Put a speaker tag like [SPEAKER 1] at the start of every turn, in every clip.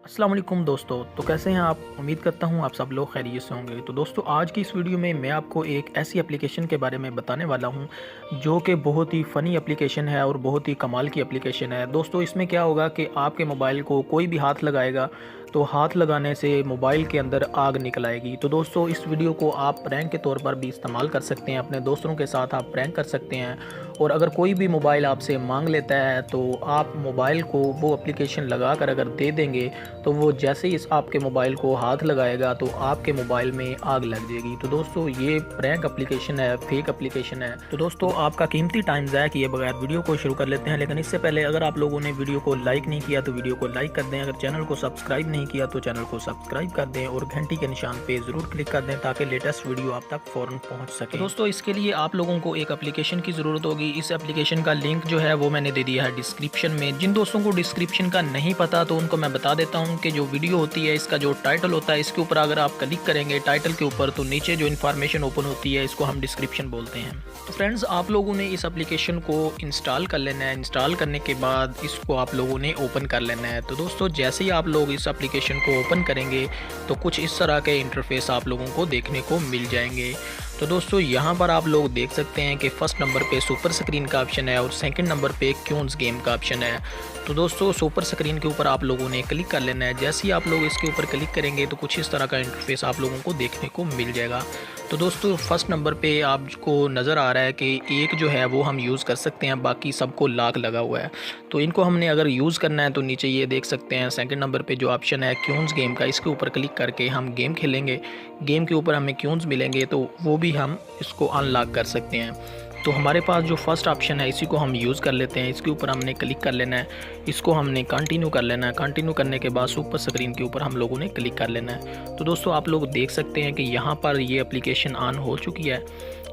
[SPEAKER 1] अस्सलाम वालेकुम दोस्तों। तो कैसे हैं आप? उम्मीद करता हूं आप सब लोग खैरियत से होंगे। तो दोस्तों आज की इस वीडियो में मैं आपको एक ऐसी एप्लीकेशन के बारे में बताने वाला हूं जो कि बहुत ही फ़नी एप्लीकेशन है और बहुत ही कमाल की एप्लीकेशन है। दोस्तों इसमें क्या होगा कि आपके मोबाइल को कोई भी हाथ लगाएगा तो हाथ लगाने से मोबाइल के अंदर आग निकल आएगी। तो दोस्तों इस वीडियो को आप प्रैंक के तौर पर भी इस्तेमाल कर सकते हैं, अपने दोस्तों के साथ आप प्रैंक कर सकते हैं। और अगर कोई भी मोबाइल आपसे मांग लेता है तो आप मोबाइल को वो एप्लीकेशन लगा कर अगर दे देंगे तो वो जैसे ही इस आपके मोबाइल को हाथ लगाएगा तो आपके मोबाइल में आग लग जाएगी। तो दोस्तों ये प्रैंक एप्लीकेशन है, फेक एप्लीकेशन है। तो दोस्तों आपका कीमती टाइम ज़ाया किए बगैर वीडियो को शुरू कर लेते हैं। लेकिन इससे पहले अगर आप लोगों ने वीडियो को लाइक नहीं किया तो वीडियो को लाइक कर दें। अगर चैनल को सब्सक्राइब नहीं किया तो चैनल को सब्सक्राइब कर दें और घंटी के निशान पे ज़रूर क्लिक कर दें ताकि लेटेस्ट वीडियो आप तक फ़ौरन पहुँच सके। तो दोस्तों इसके लिए आप लोगों को एक एप्लीकेशन की ज़रूरत होगी। इस एप्लीकेशन का लिंक जो है वो मैंने दे दिया है डिस्क्रिप्शन में। जिन दोस्तों को डिस्क्रिप्शन का नहीं पता तो उनको मैं बता देता हूँ कि जो वीडियो होती है इसका जो टाइटल होता है इसके ऊपर अगर आप क्लिक करेंगे टाइटल के ऊपर तो नीचे जो इन्फॉर्मेशन ओपन होती है इसको हम डिस्क्रिप्शन बोलते हैं। तो फ्रेंड्स आप लोगों ने इस एप्लीकेशन को इंस्टॉल कर लेना है। इंस्टॉल करने के बाद इसको आप लोगों ने ओपन कर लेना है। तो दोस्तों जैसे ही आप लोग इस एप्लीकेशन को ओपन करेंगे तो कुछ इस तरह के इंटरफेस आप लोगों को देखने को मिल जाएंगे। तो दोस्तों यहाँ पर आप लोग देख सकते हैं कि फर्स्ट नंबर पे सुपर स्क्रीन का ऑप्शन है और सेकंड नंबर पे क्यून्स गेम का ऑप्शन है। तो दोस्तों सुपर स्क्रीन के ऊपर आप लोगों ने क्लिक कर लेना है। जैसे ही आप लोग इसके ऊपर क्लिक करेंगे तो कुछ इस तरह का इंटरफेस आप लोगों को देखने को मिल जाएगा। तो दोस्तों फर्स्ट नंबर पे आपको नज़र आ रहा है कि एक जो है वो हम यूज़ कर सकते हैं, बाकी सबको लॉक लगा हुआ है। तो इनको हमने अगर यूज़ करना है तो नीचे ये देख सकते हैं सेकंड नंबर पे जो ऑप्शन है क्यून्स गेम का, इसके ऊपर क्लिक करके हम गेम खेलेंगे। गेम के ऊपर हमें क्यून्स मिलेंगे तो वो भी हम इसको अनलॉक कर सकते हैं। तो हमारे पास जो फर्स्ट ऑप्शन है इसी को हम यूज़ कर लेते हैं। इसके ऊपर हमने क्लिक कर लेना है, इसको हमने कंटिन्यू कर लेना है। कंटिन्यू करने के बाद सुपर स्क्रीन के ऊपर हम लोगों ने क्लिक कर लेना है। तो दोस्तों आप लोग देख सकते हैं कि यहाँ पर ये एप्लीकेशन ऑन हो चुकी है।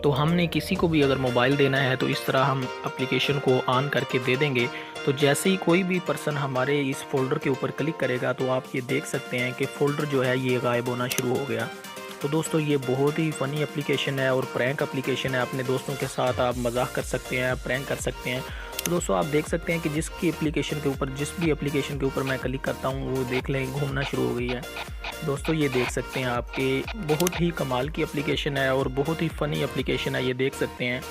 [SPEAKER 1] तो हमने किसी को भी अगर मोबाइल देना है तो इस तरह हम एप्लीकेशन को ऑन करके दे देंगे। तो जैसे ही कोई भी पर्सन हमारे इस फोल्डर के ऊपर क्लिक करेगा तो आप ये देख सकते हैं कि फ़ोल्डर जो है ये गायब होना शुरू हो गया। तो दोस्तों ये बहुत ही फ़नी एप्लीकेशन है और प्रैंक एप्लीकेशन है। अपने दोस्तों के साथ आप मजाक कर सकते हैं, प्रैंक कर सकते हैं। तो दोस्तों आप देख सकते हैं कि जिस भी एप्लीकेशन के ऊपर मैं क्लिक करता हूँ वो देख लें घूमना शुरू हो गई है। दोस्तों ये देख सकते हैं आपके बहुत ही कमाल की एप्लीकेशन है और बहुत ही फ़नी एप्लीकेशन है। ये देख सकते हैं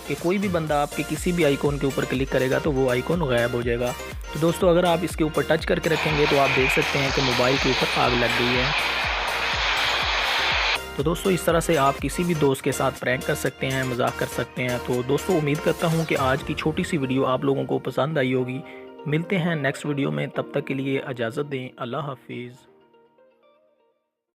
[SPEAKER 1] कि कोई भी बंदा आपके किसी भी आइकॉन के ऊपर क्लिक करेगा तो वो आइकॉन गायब हो जाएगा। तो दोस्तों अगर आप इसके ऊपर टच करके रखेंगे तो आप देख सकते हैं कि मोबाइल के ऊपर आग लग गई है। तो दोस्तों इस तरह से आप किसी भी दोस्त के साथ प्रैंक कर सकते हैं, मजाक कर सकते हैं। तो दोस्तों उम्मीद करता हूं कि आज की छोटी सी वीडियो आप लोगों को पसंद आई होगी। मिलते हैं नेक्स्ट वीडियो में, तब तक के लिए इजाज़त दें। अल्लाह हाफिज़।